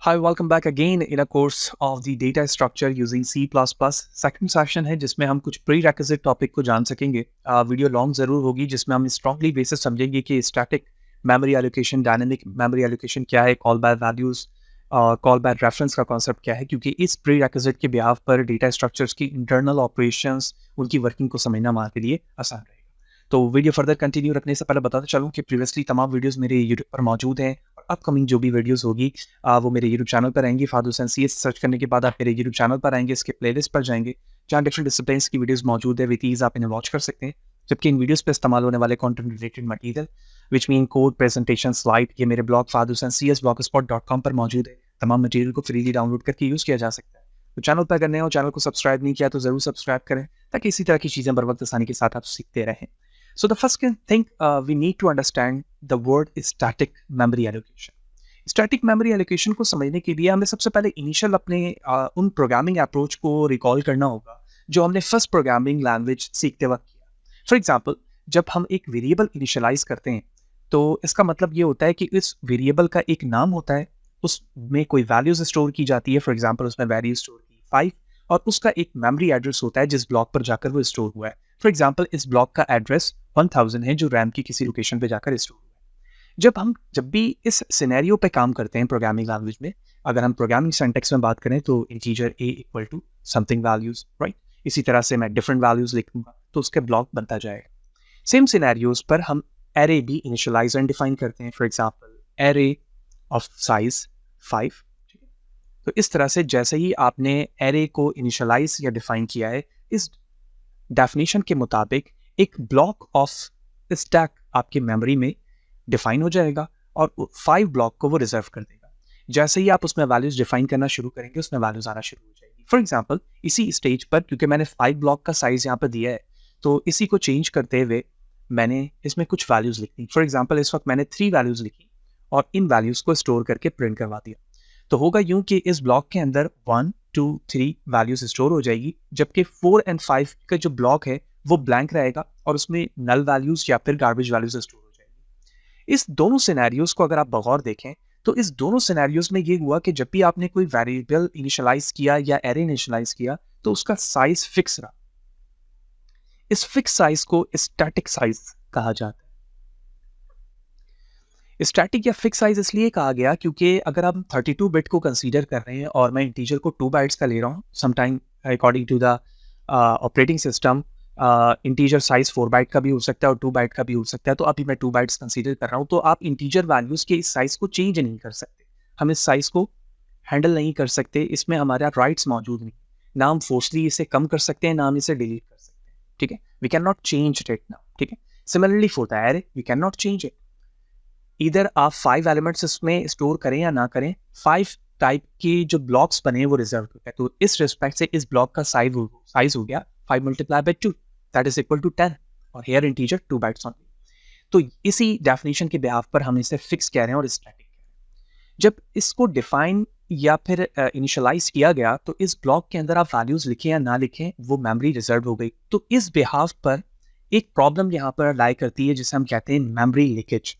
Hi, welcome back again in a course of the data structure using C++. Second session है जिसमें हम कुछ pre requisite topic को जान सकेंगे। वीडियो लॉन्ग ज़रूर होगी जिसमें हम स्ट्रांगली बेसिस समझेंगे कि static memory allocation, dynamic memory allocation क्या है, call by values, call by reference का कॉन्सेप्ट क्या है, क्योंकि इस प्री रेक्विजिट के बिहाफ पर डेटा स्ट्रक्चर्स की इंटरनल ऑपरेशंस, उनकी वर्किंग को समझना हमारे लिए आसान रहेगा। तो वीडियो फर्दर कंटिन्यू रखने से पहले बताता चलूँ कि प्रीवियसली तमाम वीडियोस मेरे यूट्यूब पर मौजूद हैं और अपकमिंग जो भी वीडियोस होगी वो मेरे यूट्यूब चैनल पर आएंगी। फादर हुसैन CS सर्च करने के बाद आप मेरे यूट्यूब चैनल पर आएंगे, इसके प्लेलिस्ट पर जाएंगे जहाँ डिफरेंट डिसिप्लिन्स की वीडियोस मौजूद है। विद ईज आप इन्हें वॉच कर सकते हैं। जबकि इन वीडियोस पे इस्तेमाल होने वाले content related material which mean code, presentation, slide, ये मेरे blog father Hussain CS blogspot.com पर मौजूद है। तमाम मटेरियल को फ्रीली डाउनलोड करके यूज़ किया जा सकता है। तो चैनल पर अगर नए हो, चैनल को सब्सक्राइब नहीं किया तो ज़रूर सब्सक्राइब करें ताकि इसी तरह की चीज़ें बर वक्त आसानी के साथ आप सीखते रहें। So the first thing we need to understand the word is static memory allocation. Static memory allocation को समझने के लिए हमें सबसे पहले इनिशियल अपने उन प्रोग्रामिंग अप्रोच को रिकॉल करना होगा जो हमने फर्स्ट प्रोग्रामिंग लैंग्वेज सीखते वक्त किया। फॉर एग्जांपल, जब हम एक वेरिएबल इनिशियलाइज करते हैं तो इसका मतलब ये होता है कि इस वेरिएबल का एक नाम होता है, उसमें कोई वैल्यूज स्टोर की जाती है। फॉर एग्जांपल, उसमें वैल्यू स्टोर की 5 और उसका एक मेमोरी एड्रेस होता है जिस ब्लॉक पर जाकर वो स्टोर हुआ है। फॉर एग्जाम्पल, इस ब्लॉक का एड्रेस 1000 है जो रैम की किसी लोकेशन पे जाकर स्टोर हुआ है। जब भी इस सिनेरियो पे काम करते हैं प्रोग्रामिंग लैंग्वेज में, अगर हम प्रोग्रामिंग सिंटैक्स में बात करें तो integer a equal to something values, right. इसी तरह से मैं डिफरेंट वैल्यूज लिखूंगा तो उसका ब्लॉक बनता जाएगा। सेम सिनेरियोज पर हम एरे भी इनिशियलाइज एंड डिफाइन करते हैं। For example, array of size 5। तो इस तरह से जैसे ही आपने एरे को इनिशियलाइज या डिफाइन किया है, इस डेफिनेशन के मुताबिक एक ब्लॉक ऑफ स्टैक आपकी मेमोरी में डिफाइन हो जाएगा और 5 ब्लॉक को वो रिजर्व कर देगा। जैसे ही आप उसमें वैल्यूज डिफाइन करना शुरू करेंगे, उसमें वैल्यूज आना शुरू हो जाएगी। फॉर एग्जांपल, इसी स्टेज पर क्योंकि मैंने 5 ब्लॉक का साइज यहाँ पर दिया है, तो इसी को चेंज करते हुए मैंने इसमें कुछ वैल्यूज लिखी। फॉर एग्जाम्पल, इस वक्त मैंने 3 वैल्यूज लिखी और इन वैल्यूज को स्टोर करके प्रिंट करवा दिया। तो होगा यूं कि इस ब्लॉक के अंदर 1, 2, 3 वैल्यूज स्टोर हो जाएगी, जबकि 4 और 5 का जो ब्लॉक है वो ब्लैंक रहेगा और उसमें नल वैल्यूज या फिर गार्बेज वैल्यूज स्टोर हो जाएगी। इस दोनों सिनेरियोज को अगर आप बगौर देखें तो इस दोनों सिनेरियोज में ये हुआ कि जब भी आपने कोई वेरिएबल इनिशियलाइज किया या एरे इनिशियलाइज किया तो उसका साइज फिक्स रहा। इस फिक्स साइज को स्टैटिक साइज कहा जाता है। स्टैटिक या फिक्स साइज इसलिए कहा गया क्योंकि अगर हम 32 बिट को कंसीडर कर रहे हैं और मैं इंटीजर को 2 बाइट्स का ले रहा हूँ, sometime according to the operating system integer size 4 byte का भी हो सकता है और 2 बाइट का भी हो सकता है। तो अभी मैं 2 बाइट्स कंसीडर कर रहा हूँ, तो आप इंटीजर वैल्यूज के इस साइज को चेंज नहीं कर सकते। हम इस साइज को हैंडल नहीं कर सकते, इसमें हमारा राइट्स मौजूद नहीं। ना हम फोर्सली इसे कम कर सकते हैं, ना हम इसे डिलीट कर सकते हैं। ठीक है, we can not change it now. ठीक है, similarly for the array we can not change it. इधर आप 5 एलिमेंट्स इसमें स्टोर करें या ना करें, 5 टाइप के जो ब्लॉक्स बने वो रिजर्व होते हैं। तो इस रिस्पेक्ट से इस ब्लॉक का साइज हो गया 5 multiply by 2 that is equal to 10 और हेयर इंटीजर 2 बाइट्स ओनली। तो इसी डेफिनेशन के बिहाफ पर हम इसे फिक्स कह रहे हैं और स्टैटिक कह रहे हैं। जब इसको डिफाइन या फिर इनिशियलाइज किया गया तो इस ब्लॉक के अंदर आप वैल्यूज लिखें या ना लिखें, वो मेमोरी रिजर्व हो गई। तो इस बिहाफ पर एक प्रॉब्लम यहाँ पर लाई करती है जिसे हम कहते हैं मेमोरी लीकेज।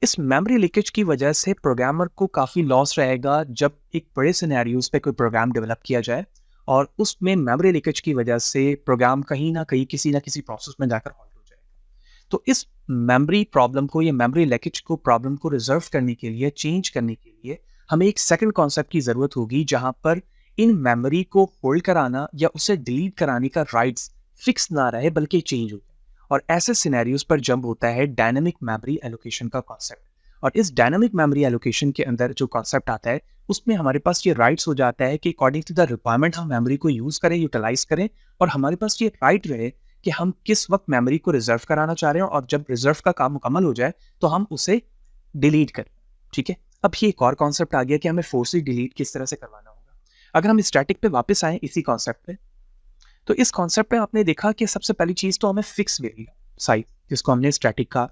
इस मेमोरी लीकेज की वजह से प्रोग्रामर को काफ़ी लॉस रहेगा जब एक बड़े सिनेरियोज पे कोई प्रोग्राम डेवलप किया जाए और उसमें मेमोरी लीकेज की वजह से प्रोग्राम कहीं ना कहीं किसी ना किसी प्रोसेस में जाकर हॉल्ट हो जाएगा। तो इस मेमोरी प्रॉब्लम को या मेमोरी लीकेज को प्रॉब्लम को रिजर्व करने के लिए, चेंज करने के लिए हमें एक सेकंड कॉन्सेप्ट की ज़रूरत होगी जहां पर इन मेमोरी को होल्ड कराना या उसे डिलीट कराने का राइट्स फिक्स ना रहे बल्कि चेंज हो जाए। और ऐसे सिनेरियोज पर जंप होता है डायनामिक मेमोरी एलोकेशन का कॉन्सेप्ट। और इस डायनामिक मेमोरी एलोकेशन के अंदर जो कॉन्सेप्ट आता है उसमें हमारे पास ये राइट्स हो जाता है कि अकॉर्डिंग टू द रिक्वायरमेंट हम मेमोरी को यूज करें, यूटिलाइज करें और हमारे पास ये राइट रहे कि हम किस वक्त मेमोरी को रिजर्व कराना चाह रहे हैं और जब रिजर्व का काम मुकम्मल हो जाए तो हम उसे डिलीट करें। ठीक है, अब ये एक और कॉन्सेप्ट आ गया कि हमें फोर्सली डिलीट किस तरह से करवाना होगा। अगर हम स्टैटिक पे वापस आए इसी कॉन्सेप्ट पे, तो इस कॉन्सेप्ट पे आपने देखा कि सबसे पहली चीज तो हमें फिक्स मिलेगा साइज, जिसको हमने स्टैटिक कहा।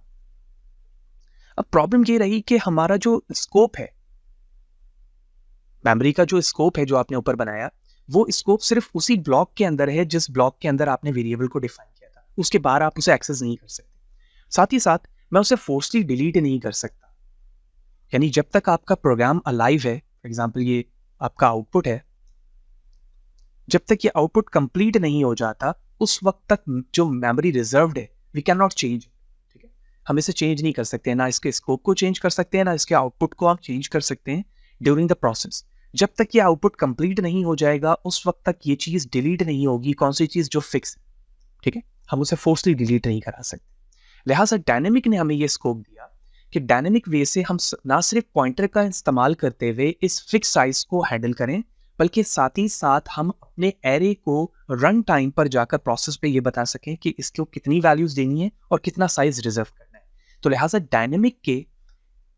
अब प्रॉब्लम ये रही कि हमारा जो स्कोप है, मेमोरी का जो स्कोप है जो आपने ऊपर बनाया, वो स्कोप सिर्फ उसी ब्लॉक के अंदर है जिस ब्लॉक के अंदर आपने वेरिएबल को डिफाइन किया था। उसके बाहर आप उसे एक्सेस नहीं कर सकते। साथ ही साथ मैं उसे फोर्सली डिलीट नहीं कर सकता। यानी जब तक आपका प्रोग्राम अलाइव है, फॉर एग्जाम्पल ये आपका आउटपुट है, जब तक ये आउटपुट कंप्लीट नहीं हो जाता उस वक्त तक जो मेमोरी रिजर्व्ड है वी कैन नॉट चेंज। ठीक है, हम इसे चेंज नहीं कर सकते, ना इसके स्कोप को चेंज कर सकते हैं, ना इसके आउटपुट को आप चेंज कर सकते हैं ड्यूरिंग द प्रोसेस। जब तक ये आउटपुट कंप्लीट नहीं हो जाएगा उस वक्त तक ये चीज़ डिलीट नहीं होगी, कौन सी चीज़ जो फिक्स है। ठीक है, हम उसे फोर्सली डिलीट नहीं करा सकते। लिहाजा डायनेमिक ने हमें ये स्कोप दिया कि डायनेमिक वे से हम ना सिर्फ पॉइंटर का इस्तेमाल करते हुए इस फिक्स साइज को हैंडल करें, बल्कि साथ ही साथ हम अपने एरे को रन टाइम पर जाकर प्रोसेस पे ये बता सकें कि इसको कितनी वैल्यूज देनी है और कितना साइज रिजर्व करना है। तो लिहाजा डायनेमिक के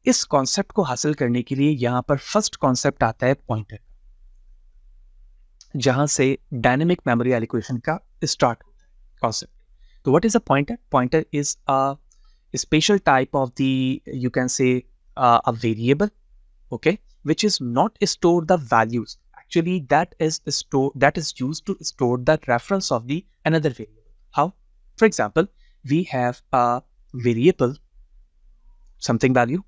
इस कॉन्सेप्ट को हासिल करने के लिए यहाँ पर फर्स्ट कॉन्सेप्ट आता है पॉइंटर, जहां से डायनेमिक मेमोरी एलोकेशन का स्टार्ट होता है कॉन्सेप्ट। तो what is a pointer? Pointer is a special type of the, you can say, a variable, okay, which is not store the values. Actually that is used to store the reference of the another variable. How? For example, we have a variable something value,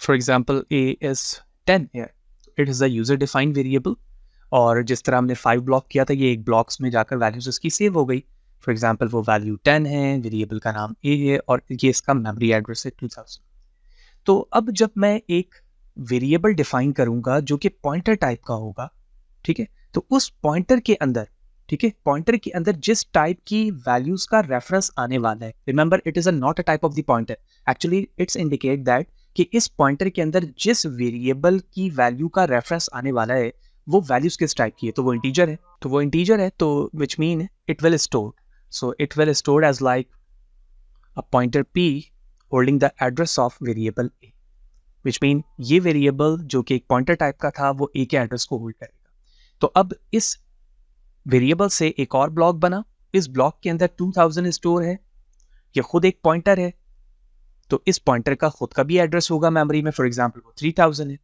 for example a is 10 here, it is a user defined variable, और जिस तरह हमने 5 block किया था ये एक blocks में जाकर वैल्यूज उसकी सेव हो गई। फॉर एग्जाम्पल वो वैल्यू 10 है, वेरिएबल का नाम ए है और ये इसका मेमोरी एड्रेस है 2000। तो अब जब मैं एक वेरिएबल डिफाइन करूंगा जो कि पॉइंटर टाइप का होगा, ठीक है, तो उस पॉइंटर के अंदर, ठीक है, पॉइंटर के अंदर जिस टाइप की वैल्यूज का रेफरेंस आने वाला है, remember it is a not a type of the pointer, actually it's indicate that कि इस पॉइंटर के अंदर जिस वेरिएबल की वैल्यू का रेफरेंस आने वाला है वो वैल्यूज किस टाइप की है, तो वो इंटीजर है, तो which mean it will store, so it will stored as like a pointer p holding the address of variable a, which mean ये वेरिएबल जो कि एक पॉइंटर टाइप का था वो a के एड्रेस को होल्ड करेगा। तो अब इस वेरिएबल से एक और ब्लॉक बना, इस ब्लॉक के अंदर 2000 स्टोर है, ये खुद एक पॉइंटर है, तो इस पॉइंटर का खुद का भी एड्रेस होगा मेमोरी में, फॉर एग्जाम्पल वो 3000 है।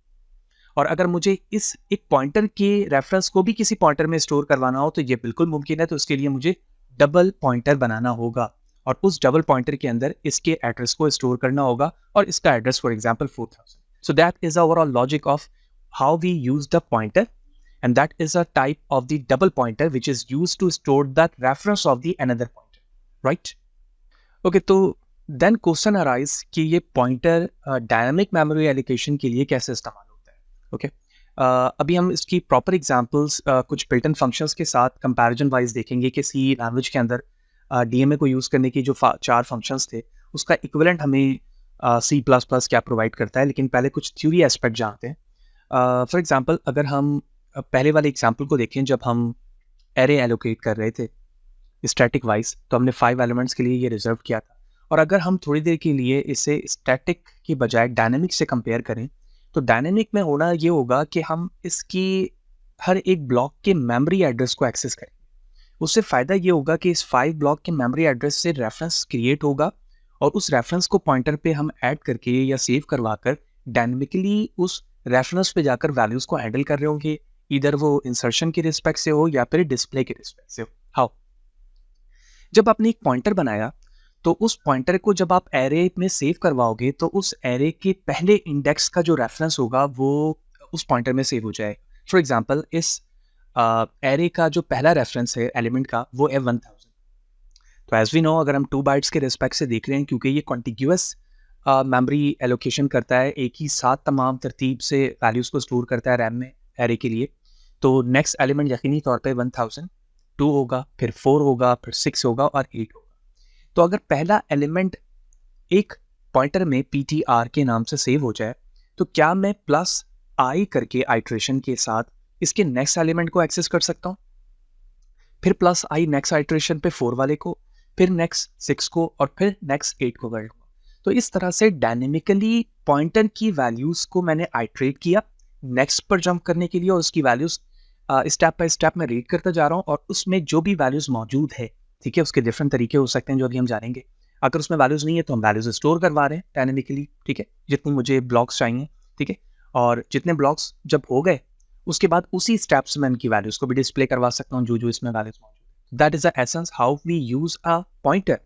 और अगर मुझे इस एक पॉइंटर के रेफरेंस को भी किसी पॉइंटर में स्टोर करवाना हो तो ये बिल्कुल मुमकिन है, तो उसके लिए मुझे डबल पॉइंटर बनाना होगा और उस डबल पॉइंटर के अंदर इसके एड्रेस को स्टोर करना होगा और इसका address for example 4000। So that is overall logic of how we use the pointer and that is a type of the double pointer which is used to store the reference of the another pointer, right? Okay, तो then question arise कि ये pointer dynamic memory allocation के लिए कैसे इस्तेमाल होता है। Okay, अभी हम इसकी प्रॉपर एग्जांपल्स कुछ बिल्ट-इन फंक्शंस के साथ कंपैरिजन वाइज देखेंगे कि सी लैंग्वेज के अंदर डीएमए को यूज़ करने की जो 4 फंक्शंस थे उसका इक्विवेलेंट हमें सी प्लस प्लस क्या प्रोवाइड करता है। लेकिन पहले कुछ थ्योरी एस्पेक्ट जानते हैं। फॉर एग्जांपल अगर हम पहले वाले एग्जांपल को देखें, जब हम एरे एलोकेट कर रहे थे स्टैटिक वाइज, तो हमने 5 एलिमेंट्स के लिए ये रिजर्व किया था। और अगर हम थोड़ी देर के लिए इसे स्टैटिक की बजाय डायनेमिक से कंपेयर करें तो डायनेमिक में होना ये होगा कि हम इसकी हर एक ब्लॉक के मेमोरी एड्रेस को एक्सेस करेंगे। उससे फ़ायदा ये होगा कि इस 5 ब्लॉक के मेमोरी एड्रेस से रेफरेंस क्रिएट होगा और उस रेफरेंस को पॉइंटर पे हम ऐड करके या सेव करवा कर डायनेमिकली उस रेफरेंस पे जाकर वैल्यूज़ को हैंडल कर रहे होंगे, इधर वो इंसर्शन के रिस्पेक्ट से हो या फिर डिस्प्ले के रिस्पेक्ट से हो। हाउ? जब आपने एक पॉइंटर बनाया तो उस पॉइंटर को जब आप एरे में सेव करवाओगे तो उस एरे के पहले इंडेक्स का जो रेफरेंस होगा वो उस पॉइंटर में सेव हो जाए। फॉर एग्जांपल इस एरे का जो पहला रेफरेंस है एलिमेंट का वो है 1000। तो एज वी नो, अगर हम 2 बाइट्स के रिस्पेक्ट से देख रहे हैं, क्योंकि ये कॉन्टिग्यूअस मेमोरी एलोकेशन करता है, एक ही साथ तमाम तरतीब से वैल्यूज़ को स्टोर करता है रैम में एरे के लिए, तो नेक्स्ट एलिमेंट यकीनी तौर पर 1000, 2 होगा, फिर 4 होगा, फिर 6 होगा और 8 होगा। तो अगर पहला एलिमेंट एक पॉइंटर में ptr के नाम से सेव हो जाए तो क्या मैं प्लस आई करके आइट्रेशन के साथ इसके नेक्स्ट एलिमेंट को एक्सेस कर सकता हूँ, फिर प्लस आई नेक्स्ट आइट्रेशन पे 4 वाले को, फिर नेक्स्ट 6 को और फिर नेक्स्ट 8 को कर लूँगा। तो इस तरह से डायनेमिकली पॉइंटर की वैल्यूज़ को मैंने आइट्रेट किया नेक्स्ट पर जंप करने के लिए और उसकी वैल्यूज़ स्टेप बाय स्टेप मैं रीड करता जा रहा हूँ और उसमें जो भी वैल्यूज़ मौजूद है, ठीक है, उसके डिफरेंट तरीके हो सकते हैं जो अभी हम जानेंगे। अगर उसमें वैल्यूज़ नहीं है तो हम वैल्यूज़ स्टोर करवा रहे हैं डायनेमिकली, ठीक है, जितनी मुझे ब्लॉक्स चाहिए, ठीक है, और जितने ब्लॉक्स जब हो गए उसके बाद उसी स्टेप से मैं उनकी वैल्यूज़ को भी डिस्प्ले करवा सकता हूँ जो जो इसमें वैल्यूज़ मौजूद है। That is the essence how we use a pointer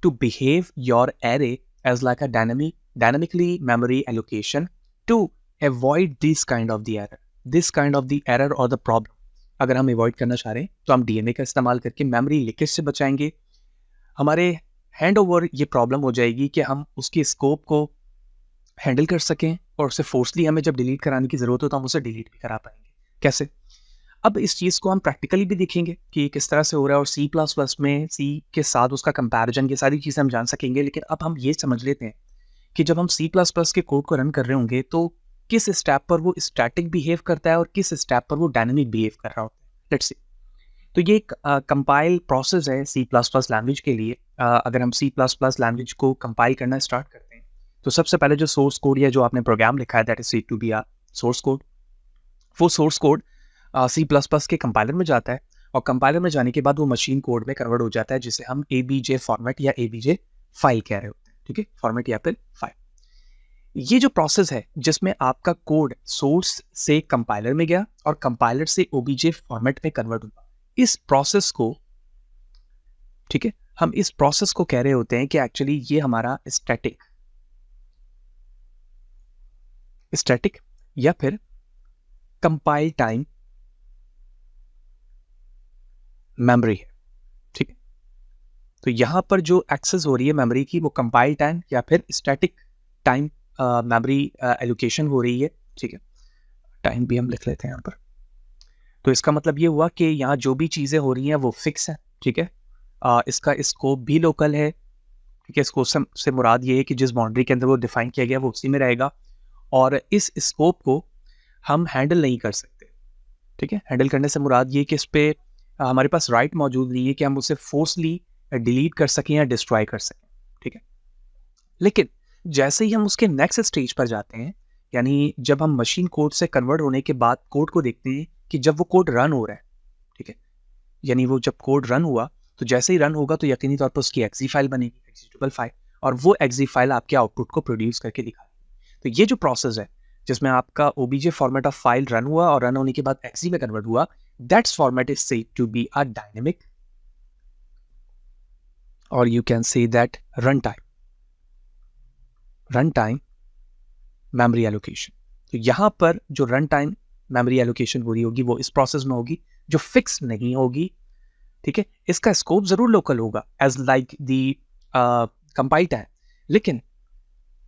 to behave your array as like a dynamically memory allocation to avoid this kind of the error or the problem. अगर हम avoid करना चाह रहे हैं तो हम DMA का इस्तेमाल करके मेमोरी लीकेज से बचाएंगे. हमारे हैंड ओवर ये प्रॉब्लम हो जाएगी कि हम उसके स्कोप को हैंडल कर सकें और उसे फोर्सली हमें जब डिलीट कराने की ज़रूरत हो तो हम उसे डिलीट भी करा पाएंगे. कैसे? अब इस चीज़ को हम प्रैक्टिकली भी देखेंगे कि किस तरह से हो रहा है, और C++ में C के साथ उसका कंपैरिजन, ये सारी चीज़ें हम जान सकेंगे. लेकिन अब हम ये समझ लेते हैं कि जब हम C++ के कोड को रन कर रहे होंगे तो किस स्टेप पर वो स्टैटिक बिहेव करता है और किस स्टेप पर वो डायनेमिक बिहेव कर रहा होता है. लेट्स सी. तो ये एक कंपाइल प्रोसेस है C++ लैंग्वेज के लिए. अगर हम C++ लैंग्वेज को कंपाइल करना स्टार्ट करते हैं तो सबसे पहले जो सोर्स कोड या जो आपने प्रोग्राम लिखा है that is to be source code, वो सोर्स कोड C++ के कंपाइलर में जाता है और कंपाइलर में जाने के बाद वो मशीन कोड में कन्वर्ट हो जाता है जिसे हम ABJ फॉर्मेट या ABJ फाइल कह रहे होते हैं. ठीक है, फॉर्मेट या फिर फाइल. ये जो प्रोसेस है जिसमें आपका कोड सोर्स से कंपाइलर में गया और कंपाइलर से OBJ फॉर्मेट में कन्वर्ट हुआ, इस प्रोसेस को, ठीक है, हम इस प्रोसेस को कह रहे होते हैं कि एक्चुअली ये हमारा स्टैटिक या फिर कंपाइल टाइम मेमोरी है. ठीक है, तो यहां पर जो एक्सेस हो रही है मेमोरी की वो कंपाइल टाइम या फिर स्टैटिक टाइम मेमोरी एलोकेशन हो रही है. ठीक है, टाइम भी हम लिख लेते हैं यहां पर. तो इसका मतलब ये हुआ कि यहाँ जो भी चीज़ें हो रही हैं वो फिक्स है. ठीक है, इसका स्कोप भी लोकल है. ठीक है, स्कोप से मुराद ये है कि जिस बाउंड्री के अंदर वो डिफाइन किया गया वो उसी में रहेगा और इस स्कोप को हम हैंडल नहीं कर सकते. ठीक है, हैंडल करने से मुराद ये कि इस पर हमारे पास राइट मौजूद नहीं है कि हम उसे फोर्सली डिलीट कर सकें या डिस्ट्रॉय कर सकें. ठीक है, लेकिन जैसे ही हम उसके नेक्स्ट स्टेज पर जाते हैं, यानी जब हम मशीन कोड से कन्वर्ट होने के बाद कोड को देखते हैं कि जब वो कोड रन हो रहा है, ठीक है, यानी वो जब कोड रन हुआ तो जैसे ही रन होगा तो यकीनी तौर पर उसकी एक्सी फाइल बनेगी, एग्जीक्यूटेबल फाइल, और वो एक्सी फाइल आपके आउटपुट को प्रोड्यूस करके दिखाएगी. तो ये जो प्रोसेस है जिसमें आपका OBJ format of file run हुआ और रन होने के बाद एक्सी में कन्वर्ट हुआ, that's format is said to be a dynamic, और you can say that run time memory allocation. तो यहां पर जो रन टाइम मेमोरी एलोकेशन हो रही होगी वो इस प्रोसेस में होगी जो फिक्स नहीं होगी. ठीक है, इसका स्कोप जरूर लोकल होगा as like the compile time, लेकिन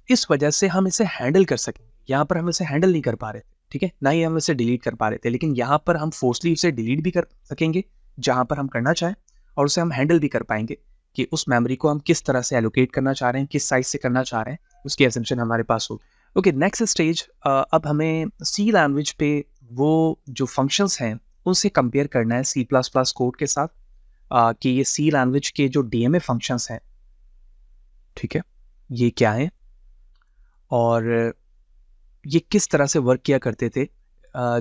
इस वजह से हम इसे हैंडल कर सकेंगे. यहां पर हम इसे हैंडल नहीं कर पा रहे थे. ठीक है, ना ही हम इसे डिलीट कर पा रहे थे, लेकिन यहां पर हम फोर्सली उसे डिलीट भी कर सकेंगे जहां पर हम करना चाहें, और उसे हम हैंडल भी कर पाएंगे कि उस मेमोरी को हम किस तरह से एलोकेट करना चाह रहे हैं, किस साइज से करना चाह रहे हैं, उसकी असम्पशन हमारे पास हो. ओके, नेक्स्ट स्टेज, अब हमें C लैंग्वेज पे वो जो फंक्शंस हैं उनसे कंपेयर करना है C++ कोड के साथ, कि ये C लैंग्वेज के जो DMA फंक्शंस हैं, ठीक है, ये क्या हैं और ये किस तरह से वर्क किया करते थे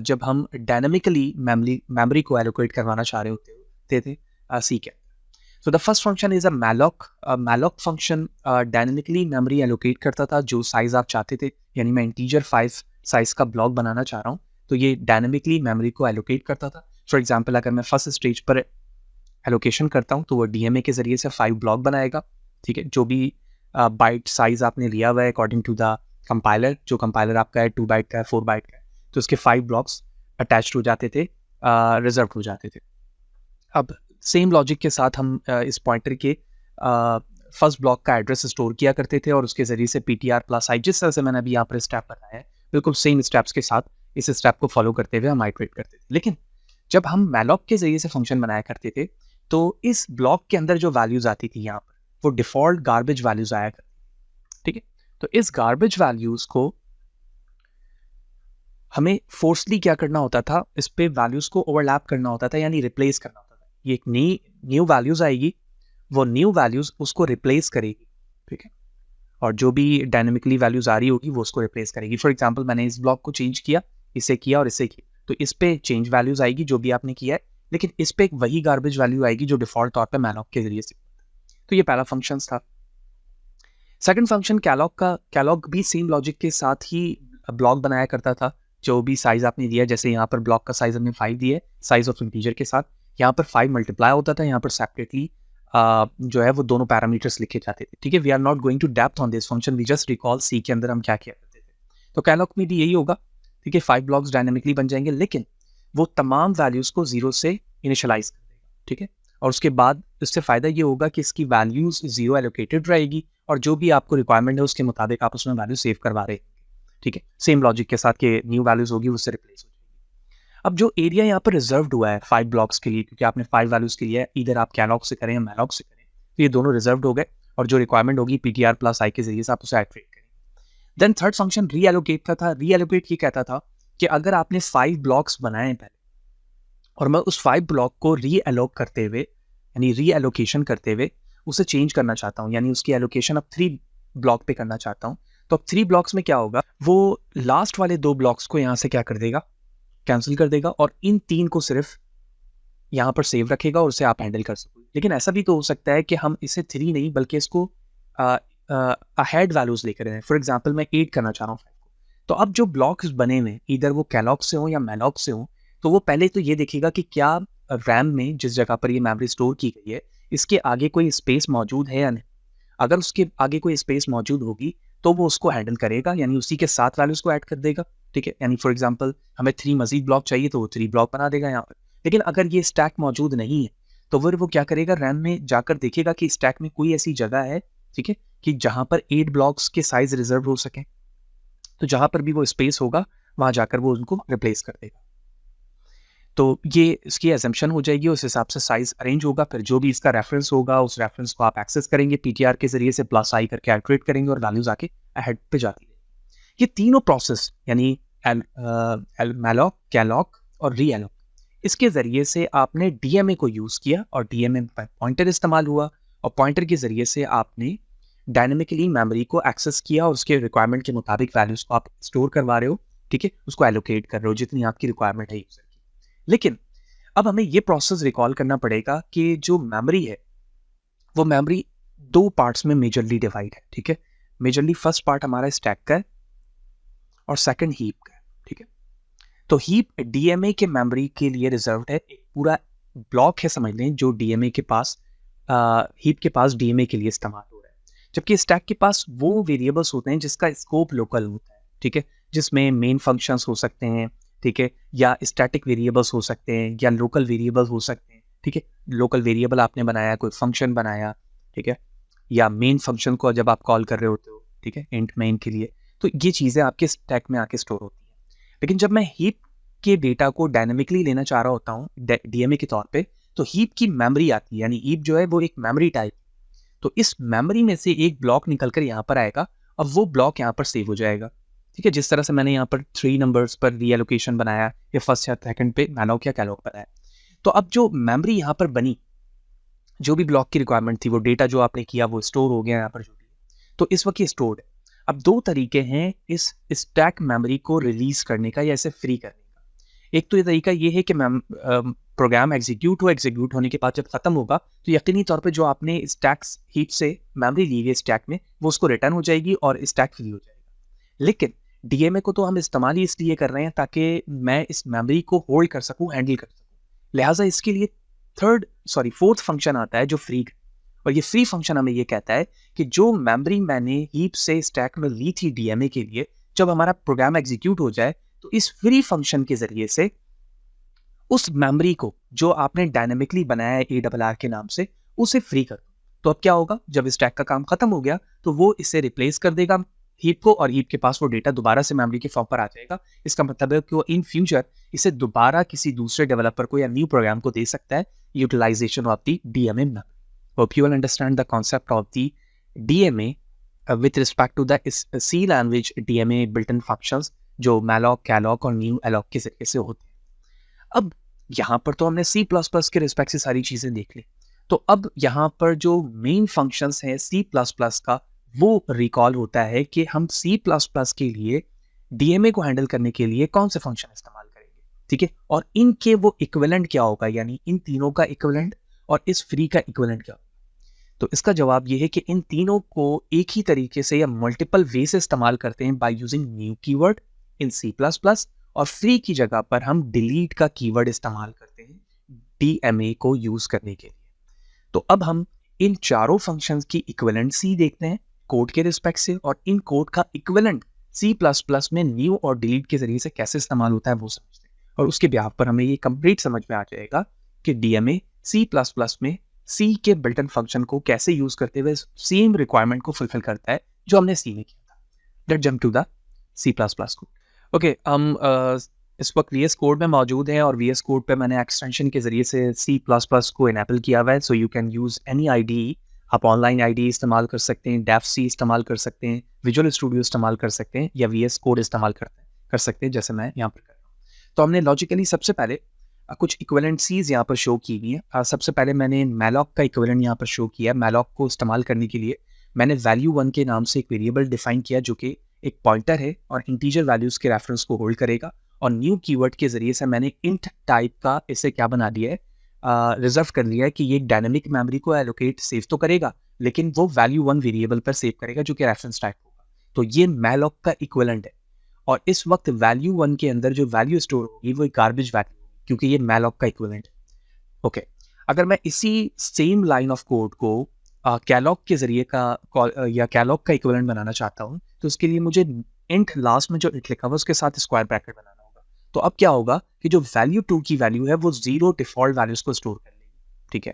जब हम डायनामिकली मेमोरी को एलोकेट करवाना चाह रहे होते थे C के. So the first function is a malloc. Malloc function dynamically memory allocate करता था जो साइज आप चाहते थे, यानी मैं integer 5 साइज का ब्लॉक बनाना चाह रहा हूँ तो ये डायनामिकली मेमोरी को एलोकेट करता था. फॉर एग्जांपल अगर मैं फर्स्ट स्टेज पर एलोकेशन करता हूँ तो वो DMA के जरिए से 5 ब्लॉक बनाएगा. ठीक है, जो भी बाइट साइज आपने लिया हुआ है अकॉर्डिंग टू द कंपाइलर, जो कंपाइलर आपका है 2 बाइट का है, 4 बाइट का है, तो उसके 5 ब्लॉक्स अटैच्ड हो जाते थे, रिजर्व हो जाते थे. अब सेम लॉजिक के साथ हम इस पॉइंटर के फर्स्ट ब्लॉक का एड्रेस स्टोर किया करते थे और उसके ज़रिए से PTR+i, जिस तरह से मैंने अभी यहाँ पर स्टेप बताया है, बिल्कुल सेम स्टेप्स के साथ इस स्टेप को फॉलो करते हुए हम आइटरेट करते थे. लेकिन जब हम मैलॉक के ज़रिए से फंक्शन बनाया करते थे तो इस ब्लॉक के अंदर जो वैल्यूज़ आती थी यहाँ पर वो डिफ़ॉल्ट गार्बेज वैल्यूज़ आया करती थी. ठीक है, तो इस गार्बेज वैल्यूज़ को हमें फोर्सली क्या करना होता था, इस पे वैल्यूज़ को ओवरलैप करना होता था, यानी रिप्लेस करना होता था. ये एक न्यू वैल्यूज़ आएगी, वो न्यू वैल्यूज़ उसको रिप्लेस करेगी. ठीक है, और जो भी डायनेमिकली वैल्यूज़ आ रही होगी वो उसको रिप्लेस करेगी. फॉर एग्जांपल मैंने इस ब्लॉक को चेंज किया, इसे किया और इसे किया, तो इस पे चेंज वैल्यूज़ आएगी जो भी आपने किया है, लेकिन इस पे एक वही गार्बेज वैल्यू आएगी जो डिफ़ॉल्ट तौर पे मैलॉक के जरिए से. तो ये पहला फंक्शन था. सेकंड फंक्शन कैलॉग भी सेम लॉजिक के साथ ही ब्लॉक बनाया करता था. जो भी साइज आपने दिया, जैसे यहाँ पर ब्लॉक का साइज हमने 5 दिया है साइज ऑफ इंटीजर के साथ, यहाँ पर 5 मल्टीप्लाई होता था यहाँ पर सेपरेटली जो है वो दोनों पैरामीटर्स लिखे जाते थे, ठीक है। We are not going to depth on this function, we just recall C के अंदर हम क्या किया करते थे। तो कैलॉग में भी यही होगा, ठीक है, 5 ब्लॉक्स डायनेमिकली बन जाएंगे, लेकिन वो तमाम वैल्यूज को 0 से इनिशियलाइज कर देगा, ठीक है। और उसके बाद इससे फायदा ये होगा कि इसकी वैल्यूज 0 एलोकेटेड रहेगी और जो भी आपको रिक्वायरमेंट है उसके मुताबिक आप उसमें वैल्यू सेव करवा रहे हैं, ठीक है। सेम लॉजिक के साथ कि न्यू वैल्यूज होगी उससे रिप्लेस हो जाएगी। अब जो एरिया यहाँ पर रिजर्व्ड हुआ है 5 ब्लॉक्स के लिए, क्योंकि आपने 5 वैल्यूज के लिए इधर आप कैलॉग से करें या मैलॉग से करें, तो ये दोनों रिजर्व्ड हो गए और जो रिक्वायरमेंट होगी पीटीआर प्लस आई के जरिए से आप उसे एक्टिवेट करें। देन थर्ड फंक्शन रीएलोकेट का था। रीएलोकेट ये कहता था कि अगर आपने 5 ब्लॉक्स बनाए पहले और मैं उस 5 ब्लॉक को रीएलोक करते हुए यानी रीएलोकेशन करते हुए उसे चेंज करना चाहता हूँ, यानी उसकी एलोकेशन अब 3 ब्लॉक पे करना चाहता हूँ, तो अब 3 ब्लॉक्स में क्या होगा, वो लास्ट वाले 2 ब्लॉक्स को यहाँ से क्या कर देगा, कैंसिल कर देगा और इन 3 को सिर्फ यहाँ पर सेव रखेगा और उसे आप हैंडल कर सकोगे। लेकिन ऐसा भी तो हो सकता है कि हम इसे 3 नहीं बल्कि इसको अहेड वैल्यूज लेकर आए। फॉर एग्जांपल मैं 8 करना चाह रहा हूँ 5 को, तो अब जो ब्लॉक्स बने हुए इधर वो कैलॉग से हो या मैलॉग से हो, तो वो पहले तो ये देखेगा कि क्या रैम में जिस जगह पर ये मेमोरी स्टोर की गई है इसके आगे कोई स्पेस मौजूद है या नहीं। अगर उसके आगे कोई स्पेस मौजूद होगी तो वो उसको हैंडल करेगा, यानी उसी के साथ वैल्यूज को ऐड कर देगा, ठीक है। यानी फॉर एग्जांपल हमें 3 मजीद ब्लॉक चाहिए तो वो 3 ब्लॉक बना देगा यहाँ पर। लेकिन अगर ये स्टैक मौजूद नहीं है तो फिर वो क्या करेगा, रैम में जाकर देखेगा कि स्टैक में कोई ऐसी जगह है, ठीक है, कि जहां पर 8 ब्लॉक्स के साइज रिजर्व हो सके। तो जहां पर भी वो स्पेस होगा वहां जाकर वो उनको रिप्लेस कर देगा। तो ये इसकी एजम्पशन हो जाएगी, उस हिसाब से साइज अरेंज होगा, फिर जो भी इसका रेफरेंस होगा उस रेफरेंस को आप एक्सेस करेंगे पीटीआर के जरिए से, प्लस आई करके एक्टिवेट करेंगे और वैल्यूज आके अहेड पे जाती है। ये तीनों प्रोसेस यानी मैलॉग, कैलॉग और रीएलॉग, इसके जरिए से आपने डीएमए को यूज किया और डीएमए में पॉइंटर इस्तेमाल हुआ और पॉइंटर के जरिए से आपने डायनेमिकली मेमोरी को एक्सेस किया और उसके रिक्वायरमेंट के मुताबिक वैल्यूज को आप स्टोर करवा रहे हो, ठीक है, उसको एलोकेट कर रहे हो जितनी आपकी रिक्वायरमेंट है यूजर की। लेकिन अब हमें ये प्रोसेस रिकॉल करना पड़ेगा कि जो मेमोरी है वो मेमोरी 2 पार्ट्स में मेजरली डिवाइड है, ठीक है। मेजरली फर्स्ट पार्ट हमारा स्टैक का है और सेकंड हीप का है, ठीक है। तो हीप डीएमए के मेमोरी के लिए रिजर्व्ड है, एक पूरा ब्लॉक है समझ लें जो डीएमए के पास हीप के पास डीएमए के लिए इस्तेमाल हो रहा है, जबकि स्टैक के पास वो वेरिएबल्स होते हैं जिसका स्कोप लोकल होता है, ठीक है, जिसमें मेन फंक्शंस हो सकते हैं, ठीक है, या स्टैटिक वेरिएबल्स हो सकते हैं या लोकल वेरिएबल्स हो सकते हैं, ठीक है। लोकल वेरिएबल आपने बनाया, कोई फंक्शन बनाया, ठीक है, या मेन फंक्शन को जब आप कॉल कर रहे होते हो, ठीक है, इंट मेन के लिए, तो ये चीज़ें आपके स्टैक में आके स्टोर होती हैं। लेकिन जब मैं हीप के डेटा को डायनेमिकली लेना चाह रहा होता हूँ डीएमए के तौर पे, तो हीप की मेमोरी आती है, यानी हीप जो है वो एक मेमोरी टाइप, तो इस मेमोरी में से एक ब्लॉक निकलकर यहाँ पर आएगा और वो ब्लॉक यहाँ पर सेव हो जाएगा, ठीक है। जिस तरह से मैंने यहाँ पर 3 नंबर्स पर रीएलोकेशन बनाया या फर्स्ट या सेकंड पे मैलॉग या कैलॉग बनाया, तो अब जो मेमोरी यहाँ पर बनी, जो भी ब्लॉक की रिक्वायरमेंट थी, वो डेटा जो आपने किया वो स्टोर हो गया यहाँ पर जो भी, तो इस वक्त ये स्टोर्ड है। अब 2 तरीके हैं इस स्टैक मेमोरी को रिलीज करने का या इसे फ्री करने का। एक तो ये तरीका ये है कि प्रोग्राम एग्जीक्यूट होने के बाद जब खत्म होगा तो यकीनी तौर पे जो आपने स्टैक हीप से मेमोरी ली है स्टैक में वो उसको रिटर्न हो जाएगी और स्टैक फ्री हो जाएगा। लेकिन डीएमए को तो हम इस्तेमाल ही इसलिए कर रहे हैं ताकि मैं इस मेमोरी को होल्ड कर सकूं, हैंडल कर सकूं। लिहाजा इसके लिए फोर्थ फंक्शन आता है जो फ्री, और ये फ्री फंक्शन हमें ये कहता है कि जो मेमोरी मैंने हीप से स्टैक में ली थी डीएमए के लिए, जब हमारा प्रोग्राम एग्जीक्यूट हो जाए तो इस फ्री फंक्शन के जरिए से उस मेमोरी को जो आपने डायनेमिकली बनाया है ARR के नाम से, उसे फ्री कर दो। तो अब क्या होगा, जब स्टैक का काम खत्म हो गया तो वो इसे रिप्लेस कर देगा हीप को और हीप के पास वो डेटा दोबारा से मेमोरी के फॉर्म पर आ जाएगा। इसका मतलब है कि वो इन फ्यूचर इसे दोबारा किसी दूसरे डेवलपर को या न्यू प्रोग्राम को दे सकता है, utilization of the DMA memory. Hope you will understand the concept of the DMA with respect to the C language DMA built-in functions जो malloc, calloc और new alloc के जरिए से होते हैं। अब यहाँ पर तो हमने C++ के रिस्पेक्ट से सारी चीज़ें देख ली, तो अब यहाँ पर जो मेन फंक्शंस हैं C++ का वो रिकॉल होता है कि हम C++ के लिए DMA को हैंडल करने के लिए कौन से फंक्शन इस्तेमाल करेंगे, ठीक है, और इनके वो इक्विवेलेंट क्या होगा, यानी इन तीनों का इक्विवेलेंट और इस फ्री का इक्विवेलेंट क्या होगा। तो इसका जवाब ये है कि इन तीनों को एक ही तरीके से या मल्टीपल वे से इस्तेमाल करते हैं by using new keyword in C++, और फ्री की जगह पर हम डिलीट का कीवर्ड इस्तेमाल करते हैं डीएमए को यूज करने के लिए। तो अब हम इन चारों फंक्शंस की इक्विवेलेंसी देखते हैं कोड के रिस्पेक्ट से, और इन कोड का इक्विवेलेंट C++ में न्यू और डिलीट के जरिए से कैसे इस्तेमाल होता है वो समझते हैं। और उसके ब्याह पर हमें ये कंप्लीट समझ में आ जाएगा कि DMA C++ में C के बिल्ट इन फंक्शन को कैसे यूज करते हुए सेम रिक्वायरमेंट को फुलफिल करता है जो हमने C में किया था। Let's jump to the C++ code. Okay, हम इस वक्त VS कोड में मौजूद है, और VS कोड पे मैंने एक्सटेंशन के जरिए से C++ को इनेबल किया हुआ है। So you can use any IDE। आप ऑनलाइन IDE इस्तेमाल कर सकते हैं, DevC इस्तेमाल कर सकते हैं, विजुअल स्टूडियो इस्तेमाल कर सकते हैं, या VS कोड इस्तेमाल कर सकते हैं, जैसे मैं यहाँ पर कर रहा हूँ। तो हमने लॉजिकली सबसे पहले कुछ इक्विवेलेंसीज यहाँ पर शो की हुई हैं। सबसे पहले मैंने malloc का इक्विवेलेंट यहाँ पर शो किया। malloc को इस्तेमाल करने के लिए मैंने value1 के नाम से एक वेरिएबल डिफाइन किया जो कि एक पॉइंटर है और इंटीजर वैल्यूज के रेफरेंस को होल्ड करेगा, और न्यू कीवर्ड के जरिए से मैंने इंट टाइप का इसे क्या बना दिया है, रिजर्व कर लिया है कि ये डायनेमिक मेमोरी को एलोकेट सेव तो करेगा, लेकिन वो value1 वेरिएबल पर सेव करेगा जो कि रेफरेंस टाइप होगा। तो ये malloc का इक्विवेलेंट है, और इस वक्त value1 के अंदर जो वैल्यू स्टोर होगी वो एक गार्बेज वैल्यू, क्योंकि ये malloc का इक्विवेलेंट है। ओके, अगर मैं इसी सेम लाइन ऑफ कोड को कैलॉग के जरिए या कैलॉग का इक्विवेलेंट बनाना चाहता हूँ, तो उसके लिए मुझे इंट लास्ट में जो इंट लिखा हुआ उसके साथ स्क्वायर ब्रैकेट बनाना होगा। तो अब क्या होगा कि जो value2 की वैल्यू है वो 0 डिफॉल्ट वैल्यूज को स्टोर कर लेगी। ठीक है,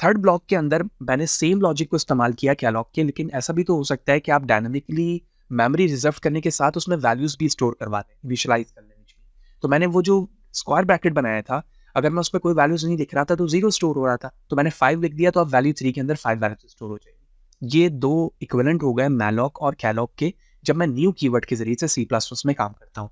थर्ड ब्लॉक के अंदर मैंने सेम लॉजिक को इस्तेमाल किया कैलॉग के, लेकिन ऐसा भी तो हो सकता है कि आप डायनामिकली मेमोरी रिजर्व करने के साथ उसमें वैल्यूज भी स्टोर करवा दें, विजुअलाइज कर लेनी चाहिए। तो मैंने वो जो स्क्वायर ब्रैकेट बनाया था, अगर मैं उस पर कोई वैल्यूज नहीं दिख रहा था तो 0 स्टोर हो रहा था, तो मैंने 5 लिख दिया, तो अब value3 के अंदर 5 वैल्यूज स्टोर हो जाएगी। ये दो इक्विवेलेंट हो गए malloc और कैलॉग के, जब मैं न्यू कीवर्ड के जरिए से C++ में काम करता हूँ।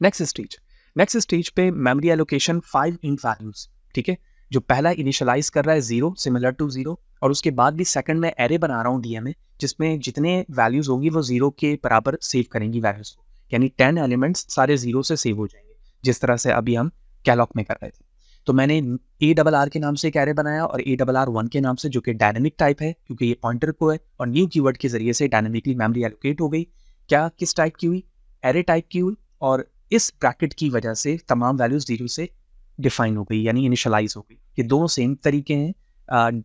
नेक्स्ट स्टेज पे मेमोरी एलोकेशन 5 इंट वैल्यूज। ठीक है, जो पहला इनिशियलाइज कर रहा है 0 सिमिलर टू 0, और उसके बाद भी सेकंड में एरे बना रहा हूँ DMA जिसमें जितने वैल्यूज होंगी वो 0 के बराबर सेव करेंगी वैल्यूज को, यानी 10 एलिमेंट्स सारे 0 से सेव हो जाएंगे, जिस तरह से अभी हम कैलॉग में कर रहे थे। तो मैंने ARR के नाम से एक एरे बनाया, और ARR1 के नाम से, जो कि डायनेमिक टाइप है क्योंकि ये पॉइंटर को है, और न्यू कीवर्ड के जरिए से डायनेमिकली मेमोरी एलोकेट हो गई। क्या किस टाइप की हुई? एरे टाइप की हुई, और इस ब्रैकेट की वजह से तमाम वैल्यूज 0 से डिफाइन हो गई, यानी इनिशियलाइज हो गई। ये दोनों सेम तरीके हैं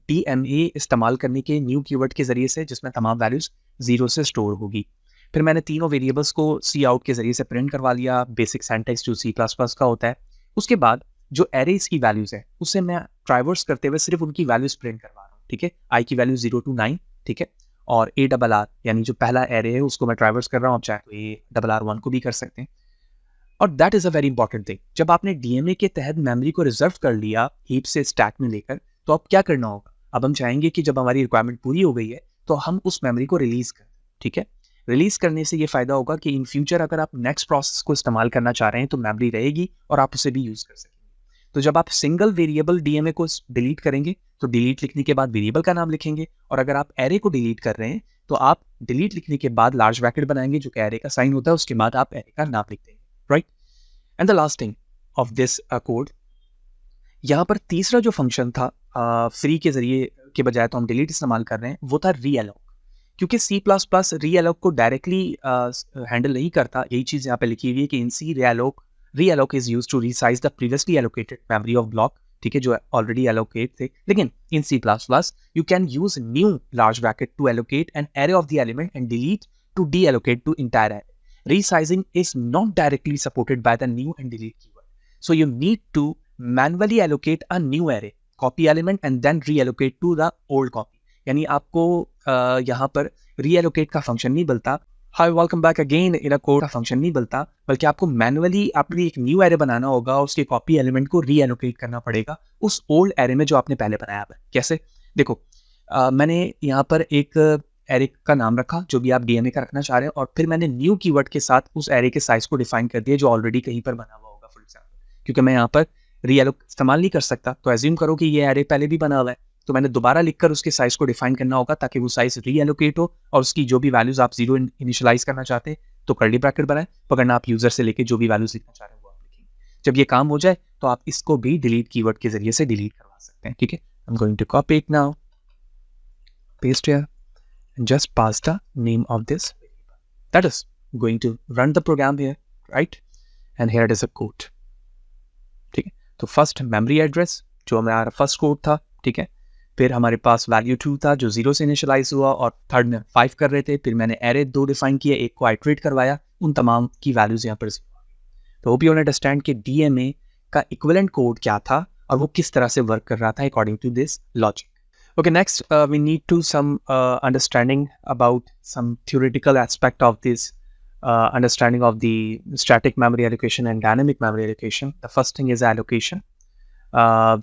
DMA इस्तेमाल करने के न्यू कीवर्ड के जरिए से, जिसमें तमाम वैल्यूज 0 से स्टोर होगी। फिर मैंने तीनों वेरिएबल्स को Cout के जरिए से प्रिंट करवा लिया, बेसिक सिंटैक्स जो C++ का होता है। उसके बाद जो एरेज की वैल्यूज है उससे मैं ट्राइवर्स करते हुए सिर्फ उनकी वैल्यूज प्रिंट करवा रहा हूँ। ठीक है, i की वैल्यू 0 to 9, ठीक है, और ARR यानी जो पहला एरे है उसको मैं ट्राइवर्स कर रहा हूँ। आप चाहे तो ARR1 को भी कर सकते हैं। और that is a very important thing, जब आपने DMA के तहत मेमोरी को रिजर्व कर लिया हीप से स्टैक में लेकर, तो अब क्या करना होगा? अब हम चाहेंगे कि जब हमारी रिक्वायरमेंट पूरी हो गई है तो हम उस मेमोरी को रिलीज करें। ठीक है, रिलीज करने से ये फायदा होगा कि इन फ्यूचर अगर आप नेक्स्ट प्रोसेस को इस्तेमाल करना चाह रहे हैं तो मेमोरी रहेगी और आप उसे भी यूज कर सकेंगे। तो जब आप सिंगल वेरिएबल DMA को डिलीट करेंगे तो डिलीट लिखने के बाद वेरिएबल का नाम लिखेंगे, और अगर आप एरे को डिलीट कर रहे हैं तो आप डिलीट लिखने के बाद लार्ज ब्रैकेट बनाएंगे जो कि एरे का साइन होता है, उसके बाद आप एरे का नाम लिख देंगे, right. And the last thing of this code, यहाँ पर तीसरा जो फंक्शन था फ्री के जरिए के बजाय तो हम डिलीट इस्तेमाल कर रहे हैं, वो था रीअलोक। क्योंकि C++ रीअलोक को डायरेक्टली हैंडल नहीं करता, यही चीज़ यहाँ पे लिखी हुई है कि इन C reallocate is used to resize the previously allocated memory of block, ठीक है, जो ऑलरेडी allocate थे। लेकिन in C++ you can use new large bracket to allocate an array of the element and delete to deallocate to entire array. Resizing is not directly supported by the new and delete keyword. So you need to manually allocate a new array, copy element and then reallocate to the old copy. यानी आपको यहाँ पर reallocate का function नहीं बनता, hi welcome back again in a code का function नहीं बनता, बल्कि आपको मैनुअली अपनी एक न्यू एरे बनाना होगा, उसके कॉपी एलिमेंट को रीएलोकेट करना पड़ेगा उस ओल्ड एरे में जो आपने पहले बनाया है। कैसे? देखो, मैंने यहाँ पर एक एरे का नाम रखा जो भी आप DMA का रखना चाह रहे हैं, और फिर मैंने न्यू कीवर्ड के साथ उस एरे के साइज को डिफाइन कर दिया जो ऑलरेडी कहीं पर बना हुआ होगा। फॉर एग्जाम्पल, क्योंकि मैं यहाँ पर रीएलोक इस्तेमाल नहीं कर सकता, तो एज्यूम करो कि ये एरे पहले भी बना हुआ है, तो मैंने दोबारा लिखकर उसके साइज को डिफाइन करना होगा ताकि वो साइज रीएलोकेट हो, और उसकी जो भी वैल्यूज आप 0 इनिशियलाइज करना चाहते हैं तो कर्ली ब्रैकेट बनाए, पकड़ना आप यूजर से लेके जो भी वैल्यूज लिखना चाह रहे हैं वो आप लिखेंगे। जब ये काम हो जाए तो आप इसको भी डिलीट कीवर्ड के जरिए से डिलीट करवा सकते हैं। ठीक है, I am going to copy it now, paste here and just pass the name of this variable. That is going to run the program here, right? And here it is a code. ठीक है, तो first memory address जो हमारा first code था, ठीक है, फिर हमारे पास वैल्यू 2 था जो 0 से इनिशियलाइज हुआ और थर्ड में 5 कर रहे थे। फिर मैंने एरे 2 डिफाइन किया, एक को आइटरेट करवाया, उन तमाम की वैल्यूज यहाँ पर 0 आ गई। तो होप यू अंडरस्टैंड कि डीएमए का इक्विवेलेंट कोड क्या था और वो किस तरह से वर्क कर रहा था according to this logic. Okay, next we need to some understanding about some theoretical aspect of this understanding of the static memory allocation and dynamic memory allocation. The first thing is allocation.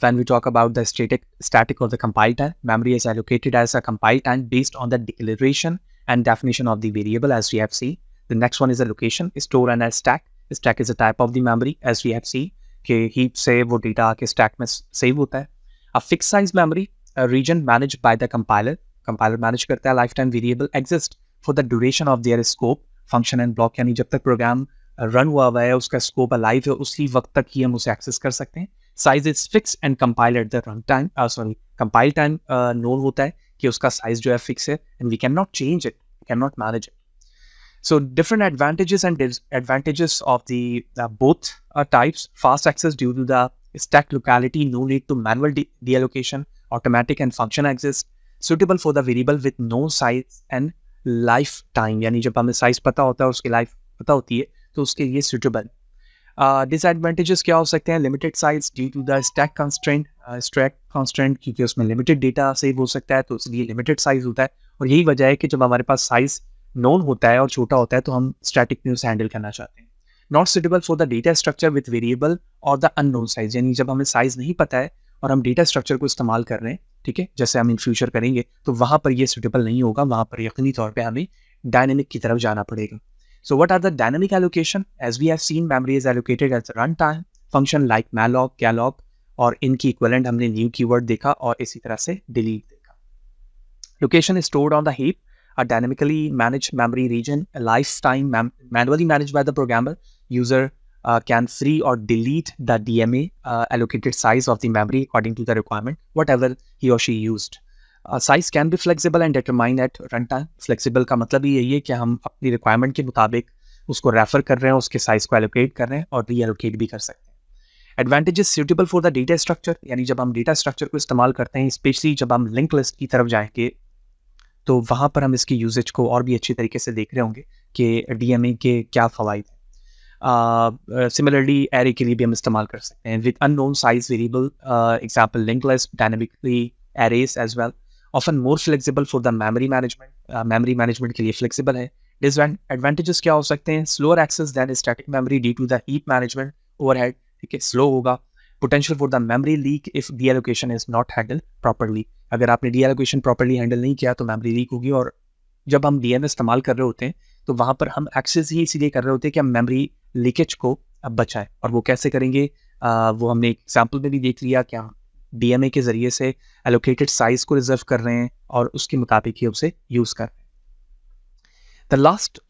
When we talk about the static or the compile time, memory is allocated as a compile time based on the declaration and definition of the variable, as we have seen. The next one is allocation, store and a stack. Stack is a type of the memory, as we have seen. कि heap से वो data आके stack में save होता है. A fixed size memory, a region managed by the compiler. Compiler manage करता है lifetime variable exist for the duration of their scope, function and block. यानी जब तक program रन हुआ हुआ है, उसका scope alive है, उसी वक्त तक ही हम उसे access कर सकते हैं. Size is fixed and compile at the runtime. Compile time known होता है कि उसका size जो है fix है, and we cannot change it, we cannot manage it. So different advantages and disadvantages of the both types. Fast access due to the stack locality, no need to manual deallocation, automatic and function access, suitable for the variable with no size and lifetime. यानी जब हमें size पता होता है, उसकी life पता होती है, तो उसके लिए suitable. Disadvantages क्या हो सकते हैं? Limited size due to the stack constraint, क्योंकि उसमें limited data save हो सकता है, तो इसलिए limited size होता है. और यही वजह है कि जब हमारे पास size known होता है और छोटा होता है, तो हम static में उसे handle करना चाहते हैं. Not suitable for the data structure with variable or the unknown size. यानी जब हमें size नहीं पता है और हम data structure को इस्तेमाल कर रहे हैं, ठीक है, जैसे हम in future करेंगे, तो वहाँ पर ये suitable नहीं होगा. वहाँ पर यकीनी तौर पे हमें dynamic की तरफ जाना पड़ेगा. So what are the dynamic allocation? As we have seen, memory is allocated as a runtime function like malloc, calloc, और इनकी equivalent हमने new keyword देखा और इसी तरह से delete देखा. Location is stored on the heap, a dynamically managed memory region, a lifetime manually managed by the programmer. User can free or delete the DMA allocated size of the memory according to the requirement, whatever he or she used. Size can be flexible and determined at runtime. Flexible का मतलब ही यही है कि हम अपनी requirement के मुताबिक उसको रेफर कर रहे हैं, उसके size को allocate कर रहे हैं और reallocate भी कर सकते हैं. Advantages suitable for the data structure, यानी जब हम data structure को इस्तेमाल करते हैं, स्पेशली जब हम linked list की तरफ जाएंगे, तो वहाँ पर हम इसकी यूजेज को और भी अच्छी तरीके से देख रहे होंगे कि DMA के क्या फ़वाइद हैं. Similarly, array के लिए भी हम इस्तेमाल कर सकते हैं. With unknown size variable, example linked list, dynamically arrays as well. Often more flexible for the memory management. Memory management के लिए flexible है. Disadvantages क्या हो सकते हैं? Slower access than static memory due to the heap management overhead. ठीक है, slow होगा. Potential for the memory leak if deallocation is not handled properly. अगर आपने deallocation properly handle नहीं किया तो memory leak होगी. और जब हम DMA इस्तेमाल कर रहे होते हैं तो वहाँ पर हम access ही इसीलिए कर रहे होते हैं कि हम memory leakage को अब बचाएं. और वो कैसे करेंगे? वो हमने एक example में भी देख लिया कि हम DMA के जरिए से allocated size को रिजर्व कर रहे हैं और उसके मुताबिक ही उसे यूज कर रहे हैं. The last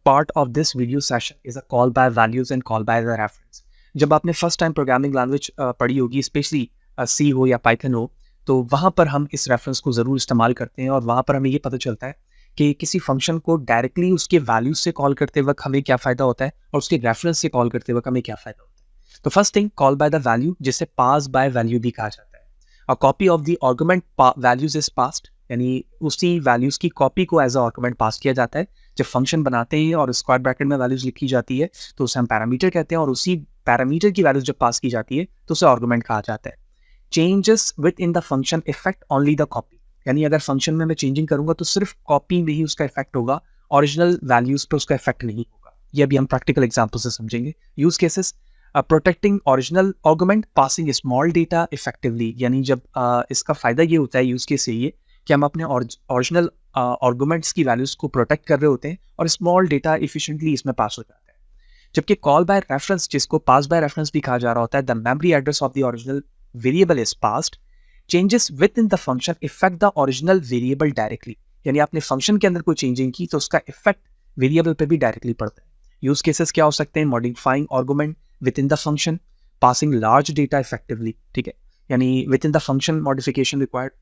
part of this video session is a call by values and call by the reference. जब आपने फर्स्ट टाइम प्रोग्रामिंग लैंग्वेज पढ़ी होगी, स्पेशली C हो या पाइथन हो, तो वहाँ पर हम इस रेफरेंस को ज़रूर इस्तेमाल करते हैं और वहाँ पर हमें ये पता चलता है कि किसी फंक्शन को डायरेक्टली उसके वैल्यूज से कॉल करते वक्त हमें क्या फ़ायदा होता है और उसके रेफरेंस से कॉल करते वक्त हमें क्या फ़ायदा होता है. तो first thing, call by the value, जिसे पास बाय वैल्यू भी कहा जाता है. A copy of the argument values is passed, यानी उसी वैल्यूज की कॉपी को एज अ आर्गुमेंट पास किया जाता है. जब फंक्शन बनाते हैं और स्क्वायर ब्रैकेट में वैल्यूज लिखी जाती है तो उसे हम पैरामीटर कहते हैं और उसी पैरामीटर की वैल्यूज जब पास की जाती है तो उसे आर्गुमेंट कहा जाता है. Changes with in the function effect only the copy, यानी अगर फंक्शन में मैं चेंजिंग करूंगा तो सिर्फ कॉपी में ही उसका इफेक्ट होगा, ओरिजिनल वैल्यूज पे उसका इफेक्ट नहीं होगा. ये अभी हम प्रैक्टिकल एग्जांपल से समझेंगे. Use cases, protecting original argument, passing small data effectively, यानी जब इसका फायदा ये होता है यूज केस ये कि हम अपने ओरिजिनल आर्गुमेंट्स की वैल्यूज को प्रोटेक्ट कर रहे होते हैं और स्मॉल डेटा इफिशिएंटली इसमें पास हो जाता है. जबकि कॉल बाय रेफरेंस, जिसको पास बाय रेफरेंस भी कहा जा रहा होता है, the memory address of the original variable is passed, changes with in the function effect the original variable directly, यानी आपने फंक्शन के अंदर कोई चेंजिंग की तो उसका इफेक्ट वेरिएबल पे भी डायरेक्टली पड़ता है. यूज केसेस क्या हो सकते हैं? Modifying argument with in the function, passing large data effectively, ठीक है, यानी with in the function modification required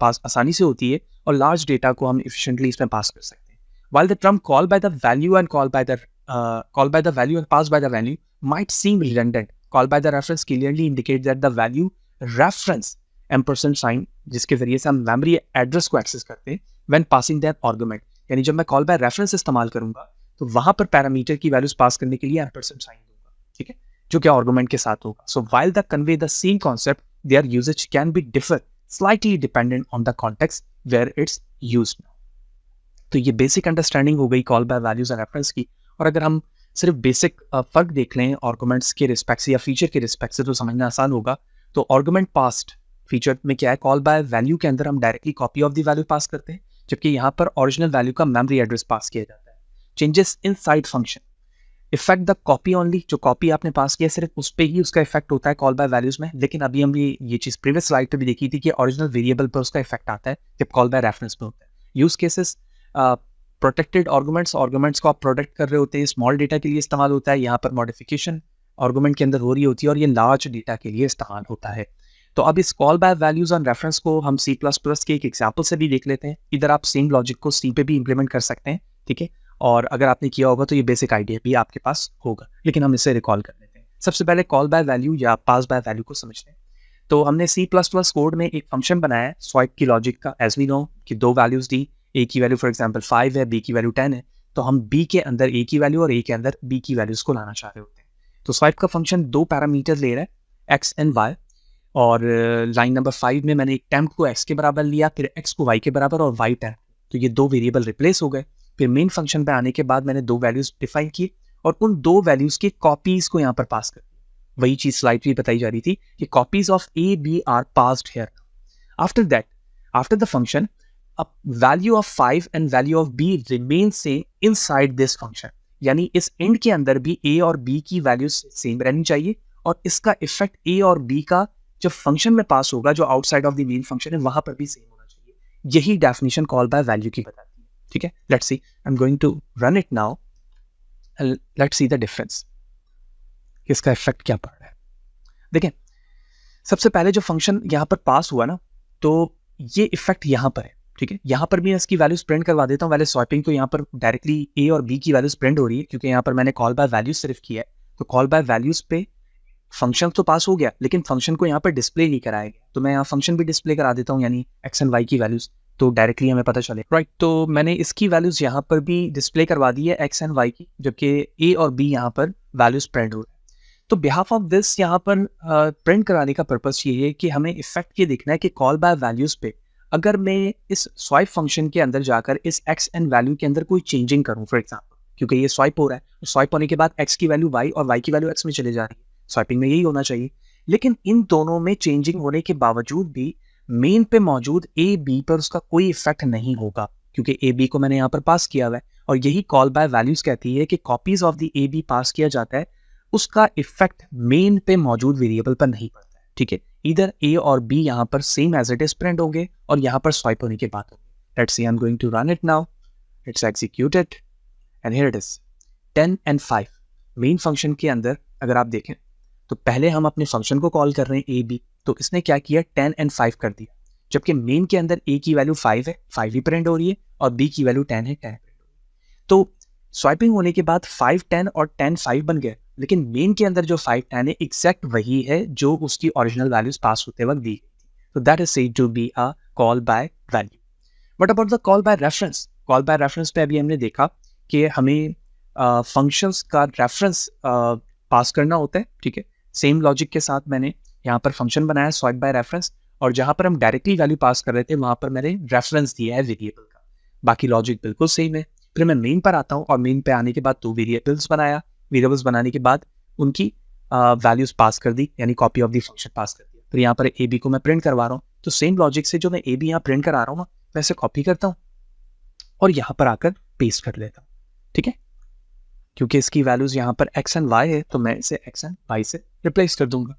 pass आसानी से होती है और लार्ज डेटा को हम इफिशिएंटली इसमें पास कर सकते हैं. while the term call by the value and call by the value and pass by the value might seem redundant, call by the reference clearly indicates that the value reference ampersand sign जिसके जरिए से हम memory address को access करते हैं when passing that argument, यानी जब मैं कॉल बाय रेफरेंस इस्तेमाल करूंगा तो वहां पर पैरामीटर की वैल्यूज पास करने के लिए एम्परसेंड साइन दूंगा, ठीक है, जो कि आर्गुमेंट के साथ होगा. So while the convey the same concept, their usage can be differ slightly dependent on the context where it's used. तो ये बेसिक अंडरस्टैंडिंग हो गई call by values and reference की. और अगर हम सिर्फ बेसिक फर्क देख लें आर्गुमेंट्स के रिस्पेक्ट से या फीचर के रिस्पेक्ट से तो समझना आसान होगा. तो आर्गुमेंट पास्ट फीचर में क्या है, कॉल बाय वैल्यू के अंदर हम directly copy of the value pass करते हैं, जबकि यहाँ पर ओरिजिनल वैल्यू का मेमोरी एड्रेस पास किया जाता है. Changes inside function effect the copy only, जो कॉपी आपने पास किया सिर्फ उस पर ही उसका इफेक्ट होता है कॉल बाय वैल्यूज में. लेकिन अभी हम ये चीज प्रीवियस स्लाइड पे भी देखी थी कि ओरिजिनल वेरिएबल पर उसका इफेक्ट आता है जब कॉल बाय रेफरेंस में होता है. यूज केसेस प्रोटेक्टेड आर्गुमेंट्स को आप प्रोटेक्ट कर रहे होते हैं, स्मॉल डेटा के लिए इस्तेमाल होता है. यहाँ पर मॉडिफिकेशन आर्गुमेंट के अंदर हो रही होती है और ये लार्ज डेटा के लिए इस्तेमाल होता है. तो अब इस call by values on reference को हम C++ के एक एग्जांपल से भी देख लेते हैं. इधर आप सेम लॉजिक को C पे भी इंप्लीमेंट कर सकते हैं, ठीक है, और अगर आपने किया होगा तो ये बेसिक आइडिया भी आपके पास होगा, लेकिन हम इसे रिकॉल कर लेते हैं. सबसे पहले कॉल बाय वैल्यू या पास बाय वैल्यू को समझते हैं. तो हमने C++ कोड में एक फंक्शन बनाया है स्वाइप की लॉजिक का. एज वी नो कि दो वैल्यूज दी, A की वैल्यू फॉर एग्जांपल 5 है, B की वैल्यू 10 है, तो हम B के अंदर A की वैल्यू और A के अंदर B की वैल्यूज को लाना चाह रहे होते हैं. तो स्वाइप का फंक्शन दो पैरामीटर ले रहा है x एंड y, और लाइन नंबर 5 में मैंने एक टेम्प को x के बराबर लिया, फिर x को y के बराबर और y टेम्प, तो ये दो वेरिएबल रिप्लेस हो गए. फिर मेन फंक्शन पे आने के बाद मैंने दो वैल्यूज डिफाइन किए और उन दो वैल्यूज के कॉपीज को यहाँ पर पास कर दिया. वही चीज स्लाइड भी बताई जा रही थी कि copies of A B are passed here. After that, after the function, a value of 5 and value of B remains same inside this function, यानी इस इंड के अंदर भी A और B की वैल्यूज सेम रहनी चाहिए और इसका इफेक्ट A और B का जब फंक्शन में पास होगा, जो outside of the main function है, वहां पर भी सेम होना चाहिए. यही डेफिनेशन कॉल बाय वैल्यू की बताती है, ठीक है. Let's see, I am going to run it now and let's see the difference, इसका इफेक्ट क्या पड़ रहा है. देखें, सबसे पहले जो फंक्शन यहाँ पर पास हुआ ना, तो ये इफेक्ट यहाँ पर है, ठीक है. यहाँ पर भी इसकी वैल्यूज प्रिंट करवा देता हूँ. पहले स्वैपिंग तो यहाँ पर डायरेक्टली A और B की वैल्यूज प्रिंट हो रही है क्योंकि यहाँ पर मैंने कॉल बाय वैल्यूज सिर्फ किया है. तो कॉल बाय वैल्यूज पे फंक्शन तो पास हो गया, लेकिन फंक्शन को यहाँ पर डिस्प्ले नहीं कराया गया, तो मैं यहाँ फंक्शन भी डिस्प्ले करा देता हूँ, यानी x एंड y की वैल्यूज, तो डायरेक्टली हमें पता चले. राइट, तो मैंने इसकी वैल्यूज यहाँ पर भी डिस्प्ले करवा दी है x एंड y की, जबकि A और B यहाँ पर वैल्यूज प्रिंट हो रहे हैं. तो बिहाफ ऑफ दिस यहाँ पर प्रिंट कराने का पर्पस ये है कि हमें इफेक्ट ये देखना है कि कॉल बाय वैल्यूज पे अगर मैं इस स्वाइप फंक्शन के अंदर जाकर इस x एंड वैल्यू के अंदर कोई चेंजिंग करूं, फॉर एग्जांपल, क्योंकि ये स्वाइप हो रहा है, स्वाइप होने के बाद x की वैल्यू y और y की वैल्यू x में चले जा रही है, स्वाइपिंग में यही होना चाहिए. लेकिन इन दोनों में चेंजिंग होने के बावजूद भी मेन पे मौजूद A B पर उसका कोई इफेक्ट नहीं होगा, क्योंकि A B को मैंने यहाँ पर पास किया हुआ है. और यही कॉल बाय वैल्यूज कहती है कि copies of the A B पास किया जाता है, उसका इफेक्ट मेन पे मौजूद वेरिएबल पर नहीं पड़ता है, ठीक है. इधर A और B यहाँ पर same as it is print होंगे और यहाँ पर स्वाइप होने की बात होगी. Let's see, I am going to run it now, it's executed and here it is 10 and 5. Main function के अंदर अगर आप देखें तो पहले हम अपने फंक्शन को कॉल कर रहे हैं A B, तो इसने क्या किया, 10 and 5 कर दिया, जबकि मेन के अंदर A की वैल्यू 5 है, 5 ही प्रिंट हो रही है, और B की वैल्यू 10 है, 10 प्रिंट हो रही है. तो स्वाइपिंग होने के बाद 5 10 और 10 5 बन गए, लेकिन मेन के अंदर जो 5 10 है एग्जैक्ट वही है जो उसकी ओरिजिनल वैल्यूज पास होते वक्त दी गई थी. तो that is said to be a call by value. What about the call by reference? Call by reference पे अभी हमने देखा कि हमें फंक्शंस का रेफरेंस पास करना होता है, ठीक है. सेम लॉजिक के साथ मैंने यहाँ पर फंक्शन बनाया स्वाइप बाय रेफरेंस, और जहाँ पर हम डायरेक्टली वैल्यू पास कर रहे थे वहाँ पर मैंने रेफरेंस दिया है वेरिएबल का. बाकी लॉजिक बिल्कुल सेम है. फिर मैं मेन पर आता हूँ और मेन पे आने के बाद दो वेरिएबल्स बनाया. वेरिएबल्स बनाने के बाद उनकी वैल्यूज पास कर दी, यानी कॉपी ऑफ द फंक्शन पास कर दिया. फिर यहाँ पर A B को मैं प्रिंट करवा रहा हूँ, तो सेम लॉजिक से जो मैं A B यहाँ प्रिंट करा रहा हूँ ना, वैसे कॉपी करता हूँ और यहाँ पर आकर पेस्ट कर लेता हूँ, ठीक है. क्योंकि इसकी वैल्यूज यहाँ पर x एंड y है, तो मैं इसे x एंड y से रिप्लेस कर दूंगा.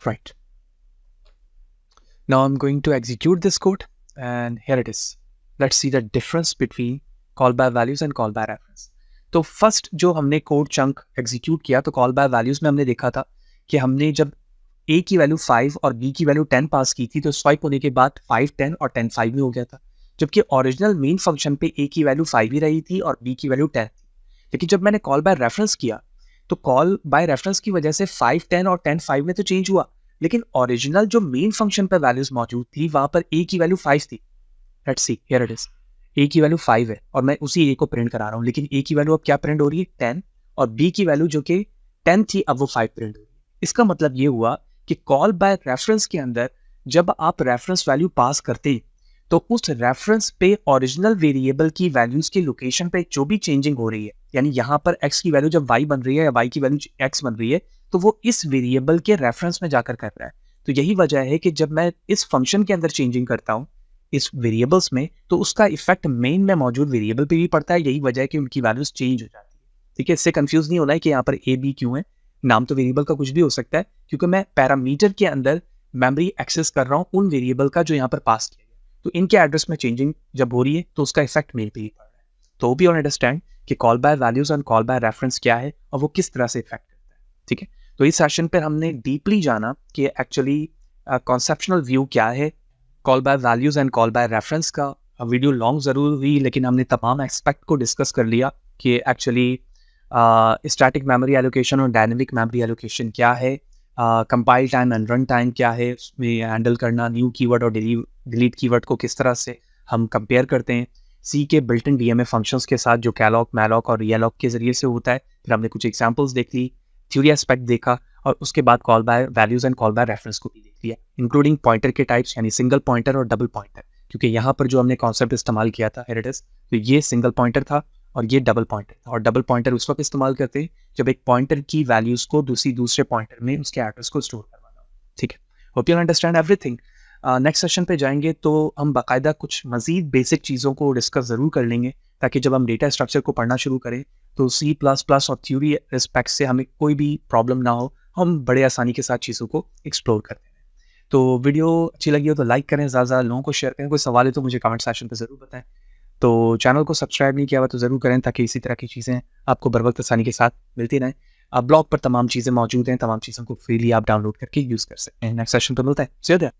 Right, now I am going to execute this code and here it is. Let's see the difference between call by values and call by reference. तो first जो हमने कोड चंक एग्जीक्यूट किया, तो call by values में हमने देखा था कि हमने जब A की वैल्यू 5 और B की वैल्यू 10 पास की थी, तो स्वाइप होने के बाद 5 10 और 10 5 भी हो गया था, जबकि ओरिजिनल मेन फंक्शन पे A की वैल्यू 5 ही रही थी और B की वैल्यू 10 थी. लेकिन जब मैंने कॉल बाय रेफरेंस किया, तो कॉल बाय रेफरेंस की वजह से 5 10 और 10 5 में तो चेंज हुआ, लेकिन ओरिजिनल जो मेन फंक्शन पर वैल्यूज मौजूद थी वहां पर a की वैल्यू 5 थी। Let's see, here it is. a की वैल्यू 5 है और मैं उसी a को प्रिंट करा रहा हूँ, लेकिन a की वैल्यू अब क्या प्रिंट हो रही है, 10, और b की वैल्यू जो कि 10 थी अब वो 5 प्रिंट हो रही है। इसका मतलब ये हुआ कि कॉल बाय रेफरेंस के अंदर जब आप रेफरेंस वैल्यू पास करते हैं तो उस रेफरेंस पे ओरिजिनल वेरिएबल की वैल्यूज के लोकेशन पे जो भी चेंजिंग हो रही है, यानी यहाँ पर x की वैल्यू जब y बन रही है या y की वैल्यू x बन रही है, तो वो इस वेरिएबल के रेफरेंस में जाकर कर रहा है। तो यही वजह है कि जब मैं इस फंक्शन के अंदर चेंजिंग करता हूँ इस वेरिएबल्स में, तो उसका इफेक्ट मेन में मौजूद वेरिएबल पे भी पड़ता है। यही वजह है कि उनकी वैल्यूज चेंज हो जाती है। ठीक है, इससे कंफ्यूज नहीं होना है कि यहाँ पर ए बी क्यों है। नाम तो वेरिएबल का कुछ भी हो सकता है, क्योंकि मैं पैरामीटर के अंदर मेमोरी एक्सेस कर रहा हूँ उन वेरिएबल का जो यहाँ पर पास किया गया। तो इनके एड्रेस में चेंजिंग जब हो रही है तो उसका इफेक्ट मेल पे ही पड़ रहा है। तो होप यू अंडरस्टैंड कि call by values and call by reference क्या है और वो किस तरह से इफेक्ट करता है। ठीक है, तो इस सेशन पर हमने डीपली जाना कि एक्चुअली कॉन्सेप्शनल व्यू क्या है call by values and call by reference का। वीडियो लॉन्ग जरूर हुई, लेकिन हमने तमाम एस्पेक्ट को डिस्कस कर लिया कि एक्चुअली स्टैटिक मेमोरी एलोकेशन और डायनेमिक मेमोरी एलोकेशन क्या है, compile time and run time क्या है, उसमें हैंडल करना न्यू कीवर्ड और डिलीट कीवर्ड को किस तरह से हम कंपेयर करते हैं सी के बिल्ट इन डीएमए फंक्शंस के साथ जो कैलॉग, मैलॉग और रियलॉग के जरिए से होता है। फिर हमने कुछ एग्जांपल्स देख ली, थ्योरी एस्पेक्ट देखा, और उसके बाद call by values and call by reference को भी देख लिया, इंक्लूडिंग पॉइंटर के टाइप्स यानी सिंगल पॉइंटर और डबल पॉइंटर। क्योंकि यहाँ पर जो हमने कॉन्सेप्ट इस्तेमाल किया था, हियर इट इज, तो ये सिंगल पॉइंटर था और ये डबल पॉइंटर था। और डबल पॉइंटर उस वक्त इस्तेमाल करते हैं जब एक पॉइंटर की वैल्यूज को दूसरे पॉइंटर में उसके एड्रेस को स्टोर करवाना हो। ठीक है, hope you understand everything. Next session पे जाएंगे तो हम बाकायदा कुछ मजीद बेसिक चीज़ों को डिस्कस ज़रूर कर लेंगे, ताकि जब हम डेटा स्ट्रक्चर को पढ़ना शुरू करें तो C++ और थ्योरी रिस्पेक्ट से हमें कोई भी प्रॉब्लम ना हो, हम बड़े आसानी के साथ चीज़ों को एक्सप्लोर करते हैं। तो वीडियो अच्छी लगी हो तो लाइक करें, ज़्यादा लोगों को शेयर करें। कोई सवाल है तो मुझे कमेंट सेक्शन पे ज़रूर बताएं। तो चैनल को सब्सक्राइब नहीं किया हुआ तो ज़रूर करें, ताकि इसी तरह की चीज़ें आपको बर वक्त आसानी के साथ मिलती रहें। ब्लॉग पर तमाम चीज़ें मौजूद हैं, तमाम चीज़ों को फ्रीली आप डाउनलोड करके यूज़ कर सकते हैं। नेक्स्ट सेशन पर मिलता है। See you there.